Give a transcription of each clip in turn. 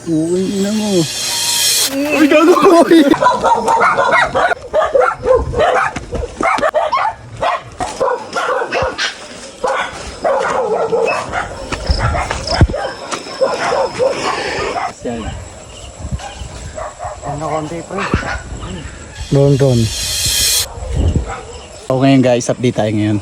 Uy, ina mo. Uy, gago! Yan. Ano konti pre? Ron. So ngayon guys, update tayo ngayon.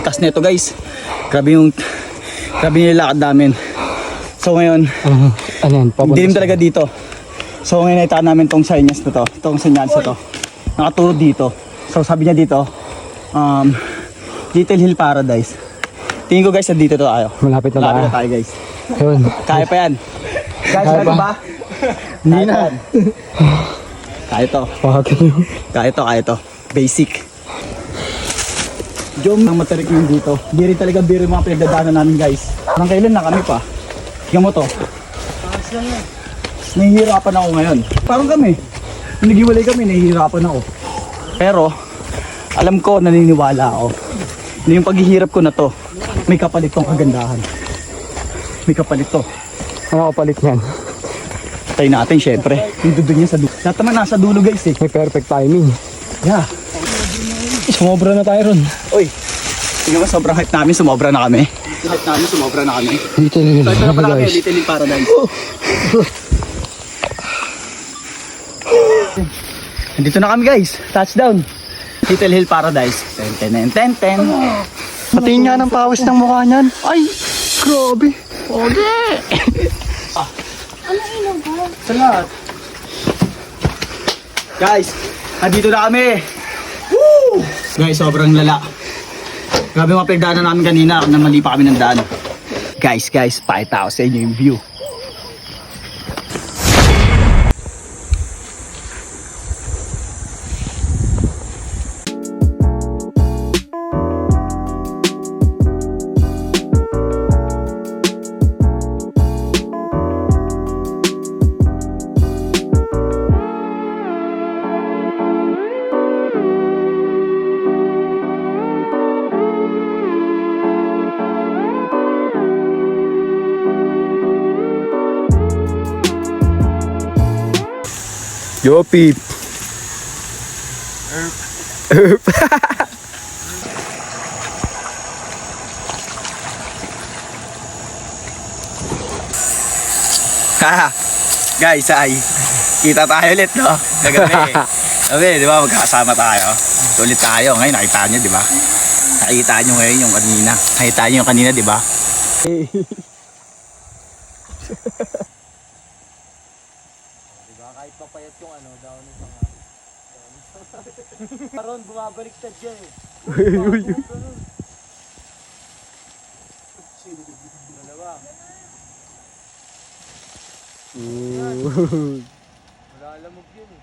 Tas nito guys, grabe yung lakad namin. So ngayon, Ano yan? dilim talaga dito. So ngayon nakita namin tong senyas na to, tong senyas na to. Nakaturo dito. So sabi niya dito, Little Hill Paradise. Tingin ko guys, dito tayo. Malapit na Malapit na tayo. tayo guys. Yun. Kaya pa yan. Guys, Kaya kaya pa? ba? Hindi na. Kaya to. Kaya to. Basic. Jom ang matarik yung dito. Di rin talaga biro yung mga pinagdadaanan namin guys. Parang kailan na kami pa. Tingnan mo to. Nahihirapan ako ngayon. Parang kami. Nung naghiwalay kami, nahihirapan ako. Pero, alam ko, naniniwala ako. Na yung paghihirap ko na to, may kapalit tong kagandahan. May kapalit to. Ano kapalit niyan? Tayo natin syempre. Yung dudun niya sa dulo. Lahat naman nasa dulo guys eh. May perfect timing. Yeah. Sumobra na tayo ron. Uy, tingnan mo sobrang hype namin, sumobra na kami. Hype namin, sumobra na kami. Dito na So ito na pala kami, Little Hill Paradise. Nandito na kami guys, touchdown. Little Hill Paradise. Ten. Patingin nga ng pawis ng mukha niyan. Ay, grabe. Sa lahat. Guys, nandito na kami. Woo! Guys, sobrang lala. Grabe mga pinagdaanan namin kanina na mali pa kami ng daan. Guys, pakita ko sa inyo yung view. Yo, Pete. Guys, ay kita tayo ulit, no? Kagabi. Sabi, di ba, magkakasama tayo. Ulit tayo. Ngayon, nakita nyo, di ba? Nakita nyo ngayon yung kanina. Nakita nyo yung kanina, di ba? Diba, kahit papayat yung ano, down sa nga. Karon, bumabaliktad dyan eh. Dalawa. Wala alamog yun eh.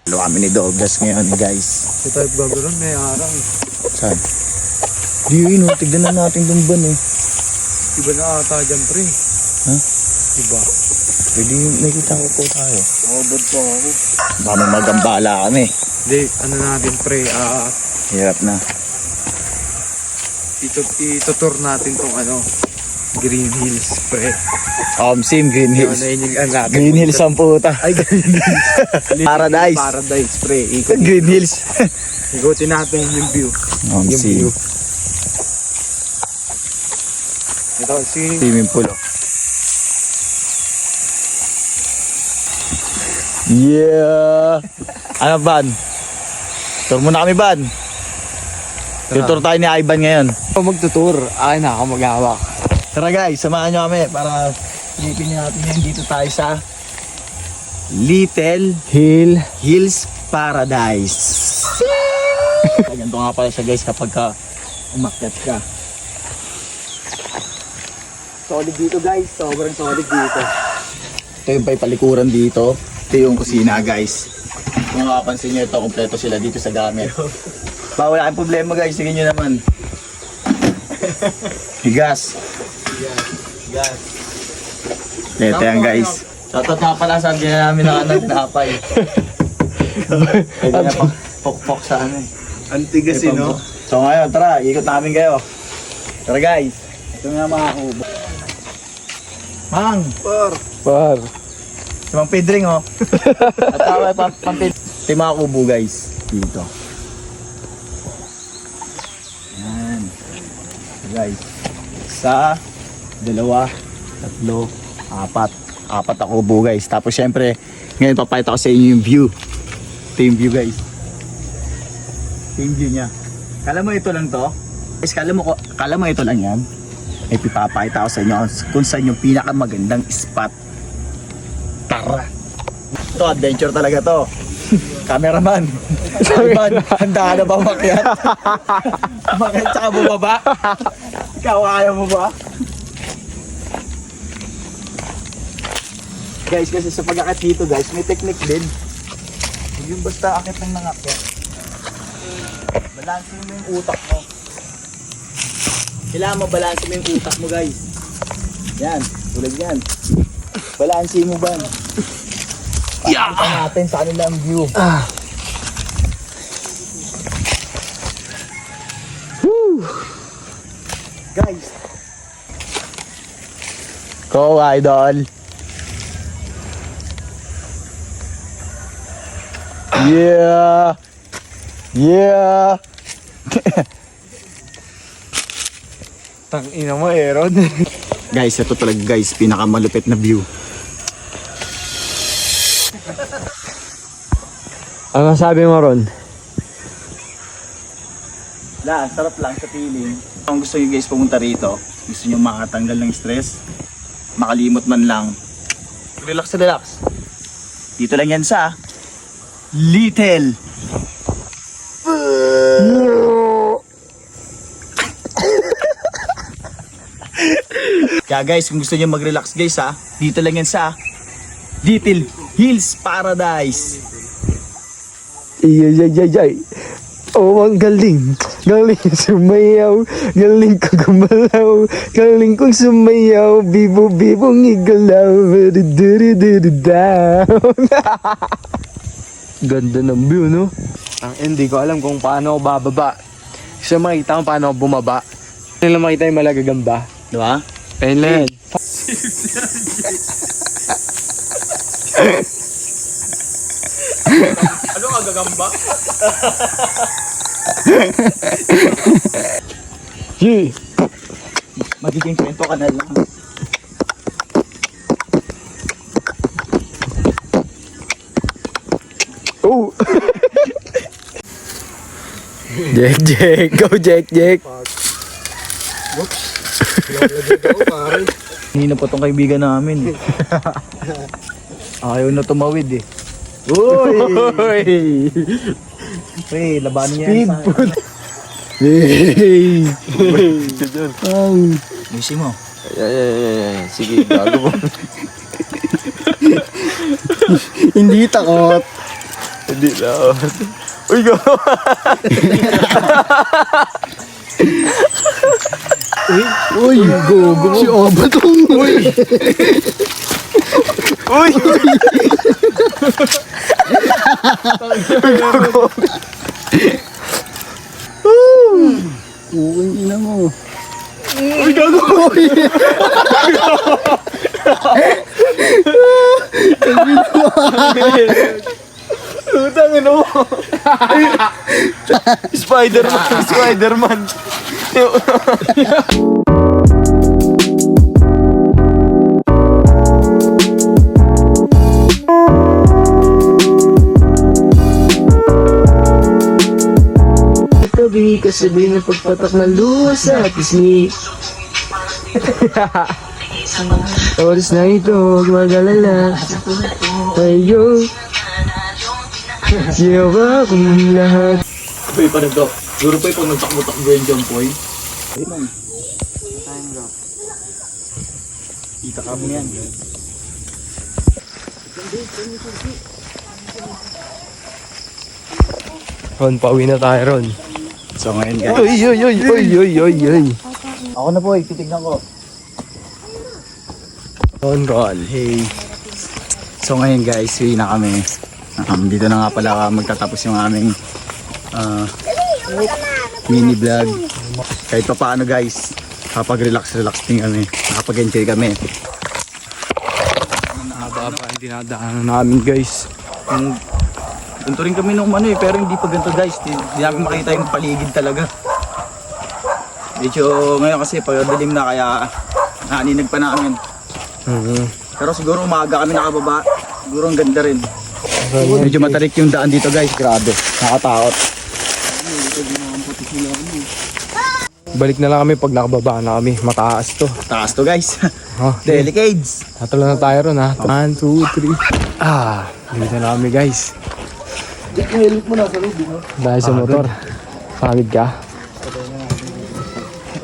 Lalo kami ni Douglas ngayon, guys. Ito tayo bago ron, may arang. Saan? Di yun, tignan na natin yung ban eh. Iba na ata dyan, pre. Ha? Iba. Pwede nakita ko po tayo. Nakabad pa ako. Baka magambala kami. Hindi, ano natin, pre. Hirap na. Itutur natin tong ano, Green Hills, pre. Sim, Green Hills. Natin. Green Hills ang puta. Ay, Green Hills. Paradise. Paradise, pre. Green Hills. Ikutin natin yung view. Yung Sim. view. Ito, Swimming pool. Yeah. Ano, Ban? Tour muna kami, Ban. Tutur tayo ni Ivan ngayon. Kung magtutur, akin na ako maghawak. Tara guys, samahan nyo kami para silipin natin yan. Dito tayo sa Little Hills Paradise. Ganito nga pala siya guys kapag umakyat ka. Solid dito guys, sobrang solid dito. Ito yung palikuran dito. Ito yung kusina guys. Kung makapansin nyo ito, kompleto sila dito sa gamit. Wala kayong problema guys, sige nyo naman. Higas. Ito yan guys. Shoutout nga pala, sabi na namin na nagdapay. Pwede na pokpok sa ano eh. Antigas eh, no? So ngayon, tara, ikot namin kayo. Tara guys. Ito nga mga kubo. Mang! Par. Si Mang Pedring oh. At tama Mang Pedring. Ito yung mga kubo guys. Dito. Yan. So, guys. Isa, dalawa, tatlo, apat. Apat na kubo guys. Tapos syempre, ngayon papakita ko sa inyo yung view. Ito yung view guys. Ito yung view niya. Kala mo ito lang to? Guys, kala mo ito lang yan? Eh, pipapakita ko sa inyo kung saan yung pinakamagandang spot. Tara! Ito, adventure talaga to. Cameraman. Ivan, handa ka na ba umakyat? Umakyat tsaka bumaba? Ikaw, kaya mo ba? Guys, kasi sa pag-akit dito guys, may technique din. Hindi yung basta akit ng nangakyat. Balansin mo yung utak mo. Kailangan mabalansin mo yung utak mo guys. Yan, tulad yan. Balansin mo ba? Pakita natin sa kanila ang view. Guys. Go idol. Yeah. Yeah. Tang ina mo, Aaron. Guys, ito talaga guys, pinakamalupit na view. Ano sabi mo ron? Sarap lang sa feeling. Kung gusto nyo guys pumunta rito, gusto nyo makatanggal ng stress, makalimot man lang, relax. Dito lang yan sa Little Kaya guys, kung gusto nyo mag-relax guys ha, dito lang yan sa Little Hills Paradise. Iyay. Oh, ang galing. Galing sumayaw. Galing kong gumalaw. Galing kong sumayaw. Bibo-bibong igalaw. Down. Ganda ng view, no? Hindi ko alam kung paano ako bababa. Gusto makita kung paano ako bumaba. Gusto lang makita yung malagagamba. Diba? Ayun lang yan. Ano ka gagamba? Magiging kwento ka na lang. Oh! Jack. Go, Jack. Hindi po tong kaibigan namin. Ayaw na tumawid eh. Uy! Pre, labanan niya yan. Speedboat. Hey! Misi mo. Ay. Sige, bago mo. Hindi takot. Hindi takot. Uy, go! Uy, go. Si Oba tong. Uy! Uy, ina mo. Uy, gago! Uy! Lutang, ano mo? Spider-Man. Tabi kasabi ng pagpatak ng luha sa pisngi. Oras na ito, huwag mag-alala. Ayaw. Siya ba kung lahat? Poy, pa nagdo. Siguro po pag nagtakbo-takbo yung jump poy. Ayun. Time drop. Kita ka mo yan. Ron, pauwi na tayo, Ron. So ngayon guys. Uy. Ako na po, titignan ko. Ron. Hey. So ngayon guys, uwi na kami. Dito na nga pala magtatapos yung aming mini vlog. Kahit pa paano guys, kapag-relax din kami. Nakapag-enjoy kami. Nakababa ang dinadaanan namin guys. Ganito rin kami nung pero hindi pa ganito guys. Hindi namin makita yung paligid talaga. Medyo ngayon kasi pagdilim na kaya naninag pa namin. Pero siguro umaga kami nakababa. Siguro ang ganda rin. Medyo matarik yung daan dito guys. Grabe. Nakatakot. Balik na lang kami pag nakababa na kami. Mataas to. Taas to guys. Oh, Delicades. Tatalo na tayo ron ha. 1, 2, 3. Dito na kami guys. Dahil sa motor. Pagod ka?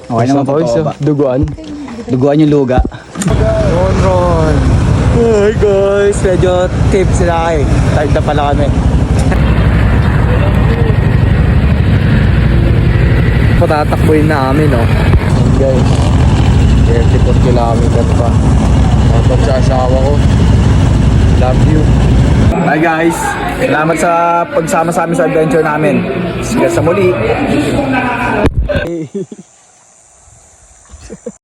Okay naman po. Duguan. Duguan yung luga. Ron. Hi guys. Medyo tips sila kayo. Tired na pala kami. Patatakbuhin namin no. Guys. 34 kilometer pa. Tapos sa asawa ko. Love you. Hi guys. Salamat sa pagsama sa amin sa adventure namin. Sige sa muli.